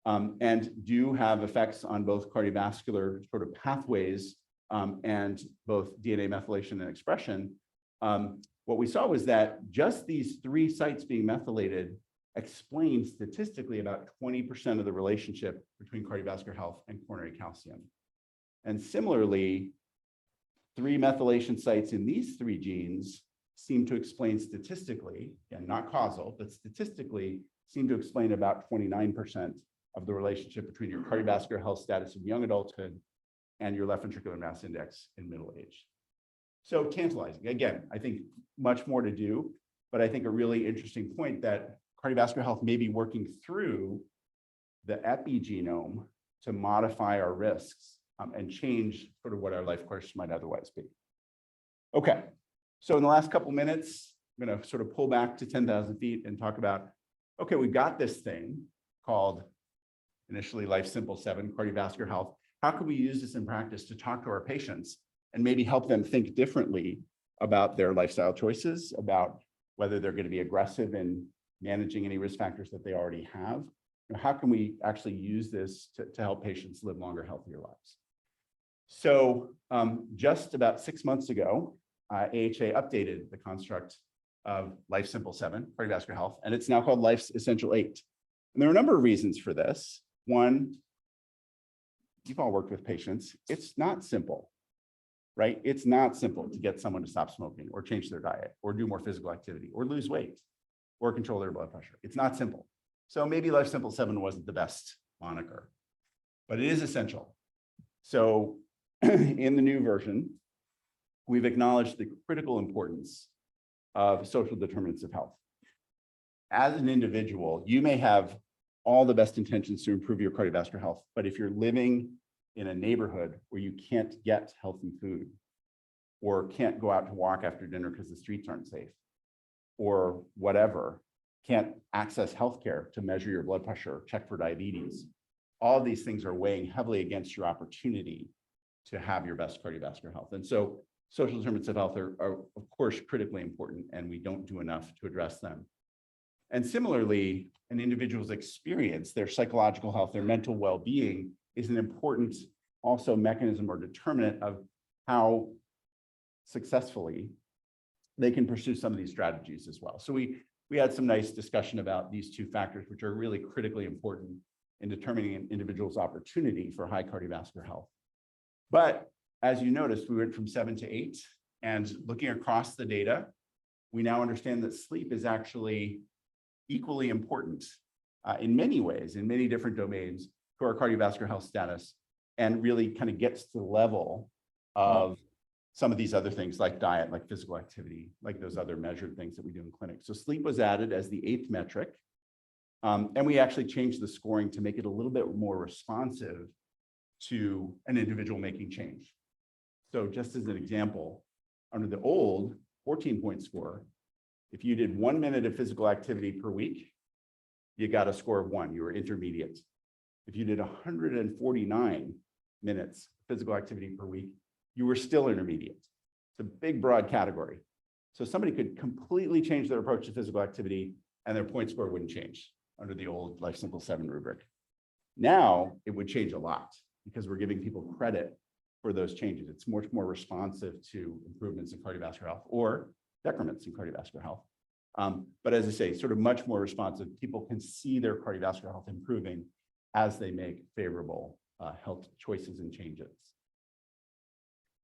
and do have effects on both cardiovascular sort of pathways and both DNA methylation and expression. What we saw was that just these 3 sites being methylated explain statistically about 20% of the relationship between cardiovascular health and coronary calcium. And similarly, 3 methylation sites in these 3 genes seem to explain statistically, and not causal, but statistically seem to explain about 29% of the relationship between your cardiovascular health status in young adulthood and your left ventricular mass index in middle age. So tantalizing. Again, I think much more to do, but I think a really interesting point that cardiovascular health may be working through the epigenome to modify our risks and change sort of what our life course might otherwise be. Okay, so in the last couple minutes, I'm going to sort of pull back to 10,000 feet and talk about, okay, we've got this thing called initially Life Simple 7, cardiovascular health. How can we use this in practice to talk to our patients and maybe help them think differently about their lifestyle choices, about whether they're going to be aggressive in managing any risk factors that they already have. How can we actually use this to help patients live longer, healthier lives? So just about 6 months ago, AHA updated the construct of Life Simple 7, cardiovascular health, and it's now called Life's Essential 8. And there are a number of reasons for this. One, you've all worked with patients. It's not simple, right? It's not simple to get someone to stop smoking or change their diet or do more physical activity or lose weight or control their blood pressure. It's not simple. So maybe Life Simple 7 wasn't the best moniker, but it is essential. So in the new version, we've acknowledged the critical importance of social determinants of health. As an individual, you may have all the best intentions to improve your cardiovascular health, but if you're living in a neighborhood where you can't get healthy food or can't go out to walk after dinner because the streets aren't safe or whatever, can't access healthcare to measure your blood pressure, check for diabetes, all of these things are weighing heavily against your opportunity to have your best cardiovascular health. And so social determinants of health are of course, critically important, and we don't do enough to address them. And similarly, an individual's experience, their psychological health, their mental well-being is an important also mechanism or determinant of how successfully they can pursue some of these strategies as well. So we had some nice discussion about these two factors, which are really critically important in determining an individual's opportunity for high cardiovascular health. But as you noticed, we went from 7 to 8, and looking across the data, we now understand that sleep is actually equally important in many ways, in many different domains to our cardiovascular health status, and really kind of gets to the level of some of these other things like diet, like physical activity, like those other measured things that we do in clinic. So sleep was added as the 8th metric. And we actually changed the scoring to make it a little bit more responsive to an individual making change. So just as an example, under the old 14-point score, if you did 1 minute of physical activity per week, you got a score of 1, you were intermediate. If you did 149 minutes physical activity per week, you were still intermediate. It's a big, broad category. So somebody could completely change their approach to physical activity and their point score wouldn't change under the old Life Simple 7 rubric. Now it would change a lot because we're giving people credit for those changes. It's much more responsive to improvements in cardiovascular health or decrements in cardiovascular health. But as I say, sort of much more responsive. People can see their cardiovascular health improving as they make favorable health choices and changes.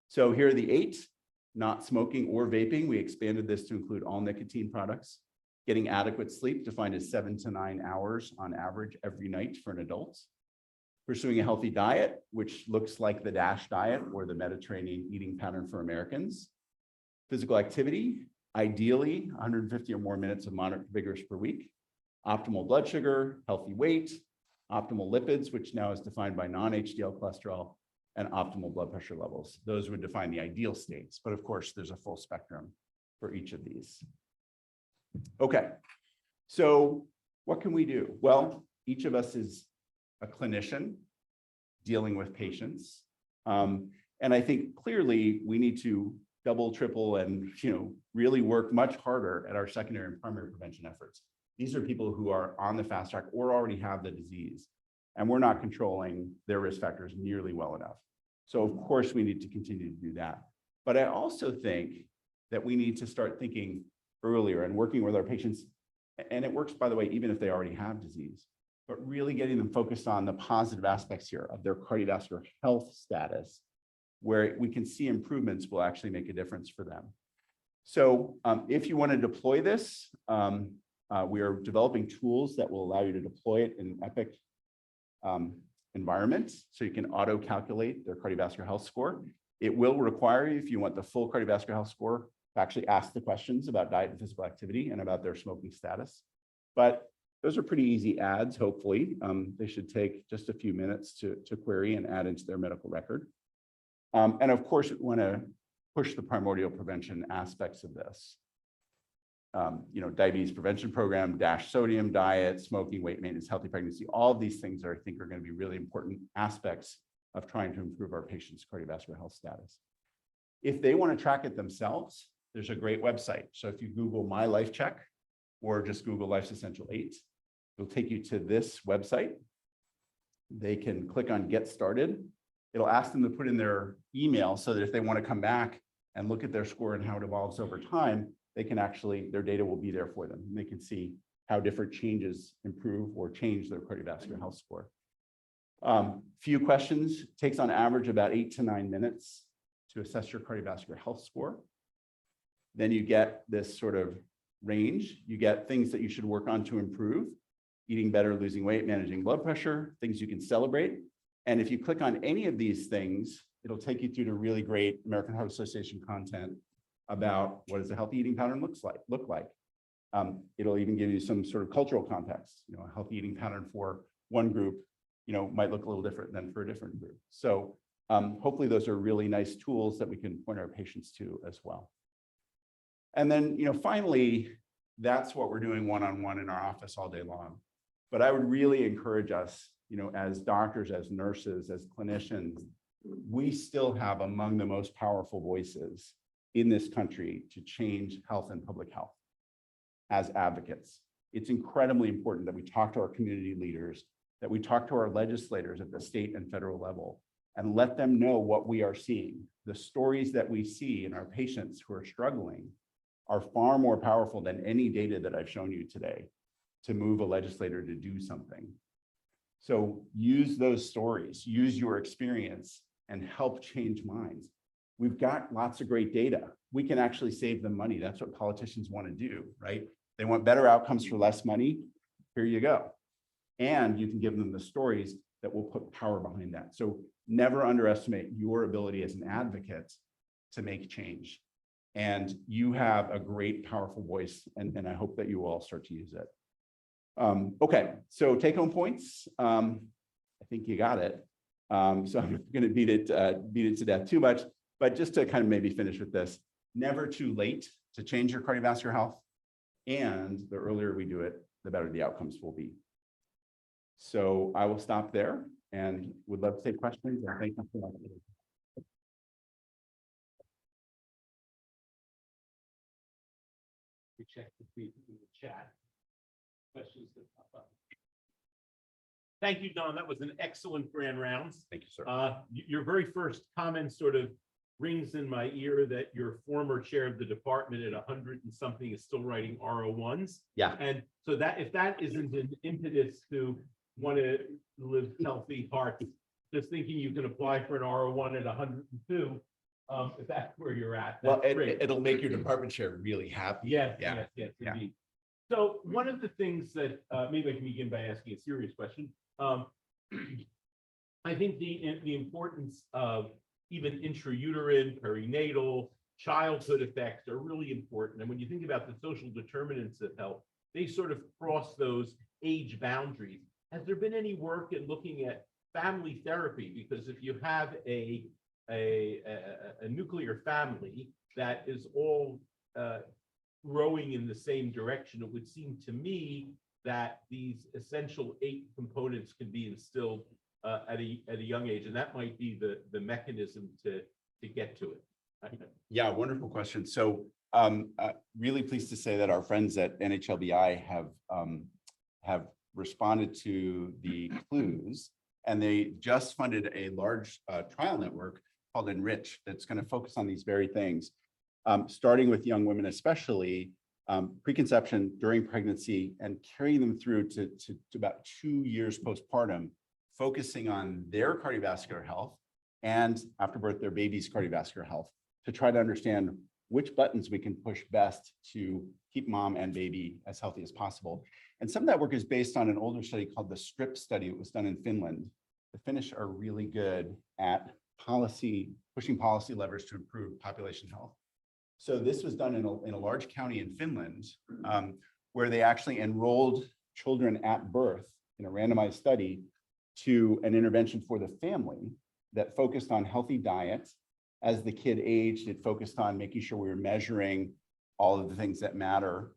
So here are the 8, not smoking or vaping. We expanded this to include all nicotine products. Getting adequate sleep, defined as 7 to 9 hours on average every night for an adult. Pursuing a healthy diet, which looks like the DASH diet or the Mediterranean eating pattern for Americans. Physical activity, ideally 150 or more minutes of moderate to vigorous per week. Optimal blood sugar, healthy weight, optimal lipids, which now is defined by non-HDL cholesterol, and optimal blood pressure levels. Those would define the ideal states, but of course there's a full spectrum for each of these. Okay, so what can we do? Well, each of us is a clinician dealing with patients. And I think clearly we need to double, triple, and really work much harder at our secondary and primary prevention efforts. These are people who are on the fast track or already have the disease, and we're not controlling their risk factors nearly well enough. So of course we need to continue to do that. But I also think that we need to start thinking earlier and working with our patients. And it works, by the way, even if they already have disease, but really getting them focused on the positive aspects here of their cardiovascular health status, where we can see improvements will actually make a difference for them. So if you want to deploy this, we are developing tools that will allow you to deploy it in an Epic environment, so you can auto-calculate their cardiovascular health score. It will require you, if you want the full cardiovascular health score, to actually ask the questions about diet and physical activity and about their smoking status. But those are pretty easy adds, hopefully. They should take just a few minutes to query and add into their medical record. And of course, we want to push the primordial prevention aspects of this. Diabetes prevention program, DASH sodium diet, smoking, weight maintenance, healthy pregnancy, all of these things I think are going to be really important aspects of trying to improve our patients' cardiovascular health status. If they want to track it themselves, there's a great website. So if you Google My Life Check or just Google Life's Essential 8, it'll take you to this website. They can click on Get Started. It'll ask them to put in their email so that if they want to come back and look at their score and how it evolves over time, they can actually, their data will be there for them. And they can see how different changes improve or change their cardiovascular health score. Few questions, takes on average about 8 to 9 minutes to assess your cardiovascular health score. Then you get this sort of range. You get things that you should work on to improve, eating better, losing weight, managing blood pressure, things you can celebrate. And if you click on any of these things, it'll take you through to really great American Heart Association content about what does a healthy eating pattern look like. It'll even give you some sort of cultural context. You know, a healthy eating pattern for one group, you know, might look a little different than for a different group. So hopefully those are really nice tools that we can point our patients to as well. And then, you know, finally, that's what we're doing one-on-one in our office all day long. But I would really encourage us, you know, as doctors, as nurses, as clinicians, we still have among the most powerful voices in this country to change health and public health as advocates. It's incredibly important that we talk to our community leaders, that we talk to our legislators at the state and federal level, and let them know what we are seeing. The stories that we see in our patients who are struggling are far more powerful than any data that I've shown you today to move a legislator to do something. So use those stories, use your experience, and help change minds. We've got lots of great data. We can actually save them money. That's what politicians want to do, right? They want better outcomes for less money. Here you go. And you can give them the stories that will put power behind that. So never underestimate your ability as an advocate to make change. And you have a great, powerful voice, and I hope that you will all start to use it. Okay, so take-home points. I think you got it. So I'm not going to beat it to death too much, but just to kind of maybe finish with this: never too late to change your cardiovascular health, and the earlier we do it, the better the outcomes will be. So I will stop there and would love to take questions. And thank you for that. Check the chat. Questions that pop up. Thank you, Don. That was an excellent grand rounds. Thank you, sir. Your very first comment sort of rings in my ear that your former chair of the department at 100 and something is still writing R01s. Yeah. And so that if that isn't an impetus to want to live healthy hearts, just thinking you can apply for an R01 at 102. If that's where you're at. Well, it'll make your department chair really happy. Yes, Yeah. yes, indeed. So one of the things that maybe I can begin by asking a serious question. I think the importance of even intrauterine, perinatal, childhood effects are really important. And when you think about the social determinants of health, they sort of cross those age boundaries. Has there been any work in looking at family therapy? Because if you have a nuclear family that is all rowing in the same direction, it would seem to me that these essential 8 components can be instilled at a young age, and that might be the mechanism to get to it. Yeah, wonderful question. So really pleased to say that our friends at NHLBI have responded to the clues, and they just funded a large trial network called Enrich that's going to focus on these very things, starting with young women, especially preconception, during pregnancy, and carrying them through to about 2 years postpartum, focusing on their cardiovascular health and after birth, their baby's cardiovascular health, to try to understand which buttons we can push best to keep mom and baby as healthy as possible. And some of that work is based on an older study called the STRIP study. It was done in Finland. The Finnish are really good at pushing policy levers to improve population health. So this was done in a large county in Finland, where they actually enrolled children at birth in a randomized study to an intervention for the family that focused on healthy diet. As the kid aged, it focused on making sure we were measuring all of the things that matter,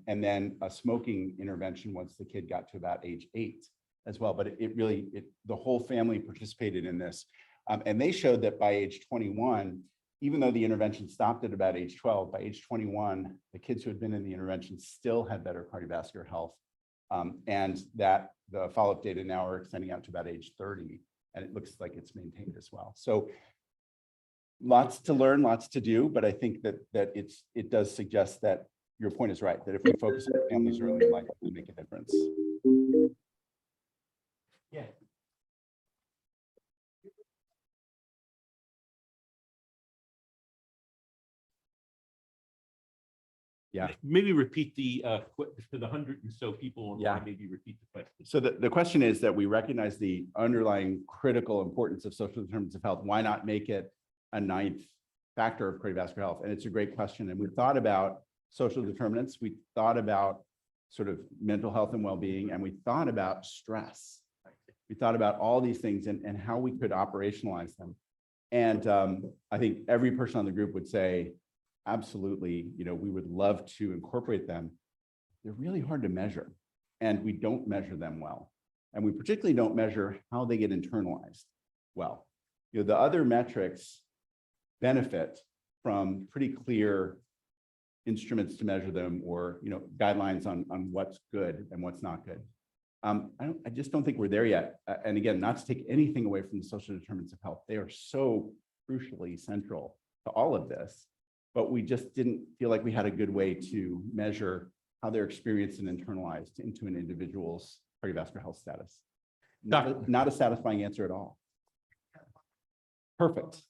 and then a smoking intervention once the kid got to about age 8 as well. But the whole family participated in this. And they showed that by age 21, even though the intervention stopped at about age 12, by age 21, the kids who had been in the intervention still had better cardiovascular health. And that the follow-up data now are extending out to about age 30, and it looks like it's maintained as well. So lots to learn, lots to do, but I think that it does suggest that your point is right, that if we focus on families early in life, it will make a difference. Yeah. Yeah. Maybe repeat for the 100 and so people online, Yeah. maybe repeat the question. So the question is that we recognize the underlying critical importance of social determinants of health. Why not make it a ninth factor of cardiovascular health? And it's a great question. And we thought about social determinants. We thought about sort of mental health and well-being, and we thought about stress. We thought about all these things and how we could operationalize them. And I think every person on the group would say, absolutely, we would love to incorporate them. They're really hard to measure, and we don't measure them well. And we particularly don't measure how they get internalized well. The other metrics benefit from pretty clear instruments to measure them, or guidelines on what's good and what's not good. I just don't think we're there yet. And again, not to take anything away from the social determinants of health. They are so crucially central to all of this, but we just didn't feel like we had a good way to measure how they're experienced and internalized into an individual's cardiovascular health status. Not a satisfying answer at all. Perfect.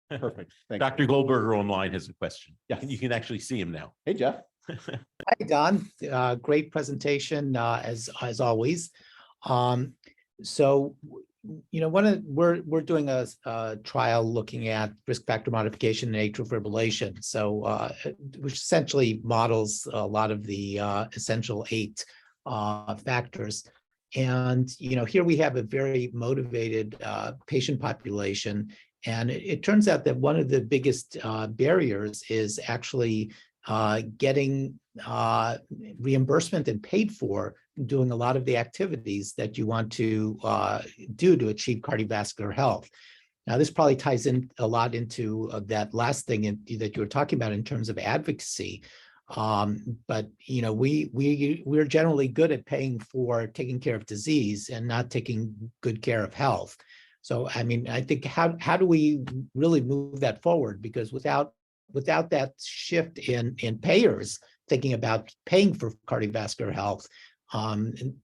Perfect. Thank Dr. Goldberger online has a question. Yes. You can actually see him now. Hey, Jeff. Hi, Don. Great presentation, as always. So, we're doing a trial looking at risk factor modification in atrial fibrillation. So, which essentially models a lot of the essential 8 factors. And here we have a very motivated patient population, and it turns out that one of the biggest barriers is actually getting reimbursement and paid for doing a lot of the activities that you want to do to achieve cardiovascular health. Now, this probably ties in a lot into that last thing that you were talking about in terms of advocacy. But we're generally good at paying for taking care of disease and not taking good care of health. So, I mean, I think how do we really move that forward? Because without that shift in payers thinking about paying for cardiovascular health,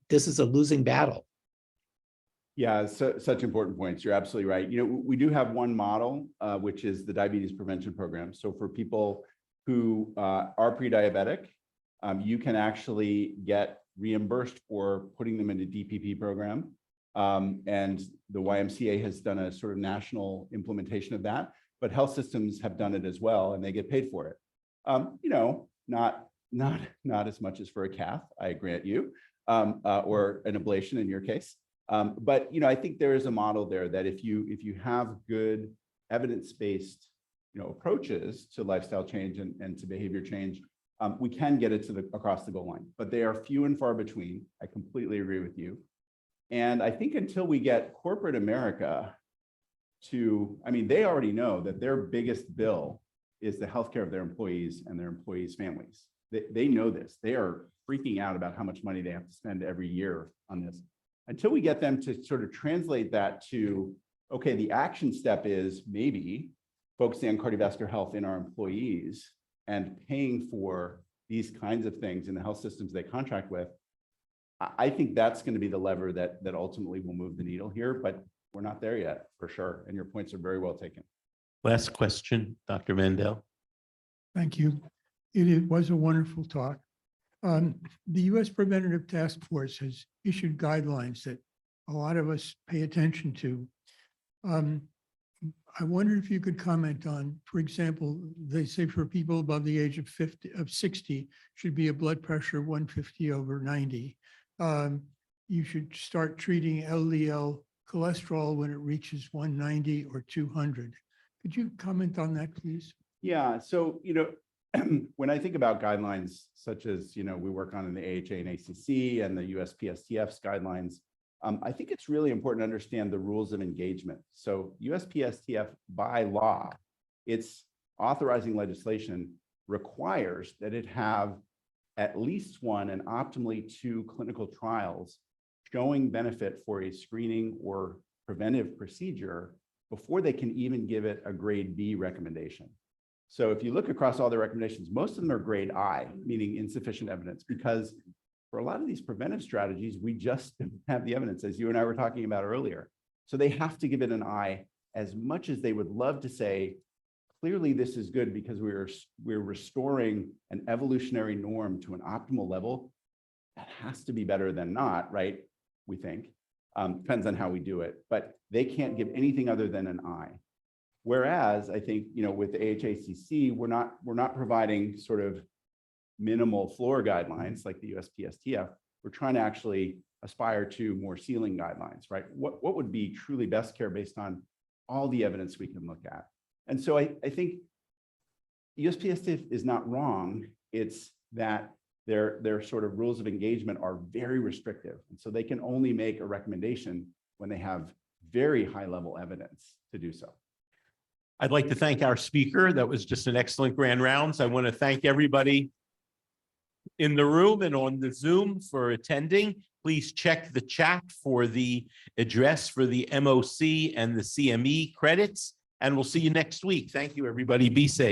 this is a losing battle. Yeah, such important points. You're absolutely right. We do have one model, which is the diabetes prevention program. So for people who are pre-diabetic, you can actually get reimbursed for putting them in a DPP program. And the YMCA has done a sort of national implementation of that, but health systems have done it as well, and they get paid for it. Not as much as for a cath, I grant you, or an ablation in your case. But I think there is a model there that if you have good evidence-based approaches to lifestyle change and to behavior change, we can get it across the goal line, but they are few and far between. I completely agree with you. And I think until we get corporate America they already know that their biggest bill is the healthcare of their employees and their employees' families. They know this. They are freaking out about how much money they have to spend every year on this. Until we get them to sort of translate that to, okay, the action step is maybe focusing on cardiovascular health in our employees and paying for these kinds of things in the health systems they contract with. I think that's going to be the lever that ultimately will move the needle here, but we're not there yet, for sure. And your points are very well taken. Last question, Dr. Mandel. Thank you. It was a wonderful talk. The U.S. Preventative Task Force has issued guidelines that a lot of us pay attention to. I wonder if you could comment on, for example, they say for people above the age of 60 should be a blood pressure of 150/90. You should start treating LDL cholesterol when it reaches 190 or 200. Could you comment on that, please? Yeah, so, when I think about guidelines such as, we work on in the AHA and ACC and the USPSTF's guidelines, I think it's really important to understand the rules of engagement. So USPSTF by law, it's authorizing legislation requires that it have at least one and optimally two clinical trials showing benefit for a screening or preventive procedure before they can even give it a grade B recommendation. So if you look across all the recommendations, most of them are grade I, meaning insufficient evidence, because for a lot of these preventive strategies, we just don't have the evidence, as you and I were talking about earlier. So they have to give it an I, as much as they would love to say, clearly this is good because we're restoring an evolutionary norm to an optimal level. That has to be better than not, right? We think. Depends on how we do it, but they can't give anything other than an I. Whereas I think, with the AHACC, we're not providing sort of minimal floor guidelines like the USPSTF. We're trying to actually aspire to more ceiling guidelines, right? What would be truly best care based on all the evidence we can look at? And so I think USPSTF is not wrong. It's that their sort of rules of engagement are very restrictive. And so they can only make a recommendation when they have very high level evidence to do so. I'd like to thank our speaker. That was just an excellent grand rounds. I want to thank everybody in the room and on the Zoom for attending. Please check the chat for the address for the MOC and the CME credits, and we'll see you next week. Thank you, everybody. Be safe.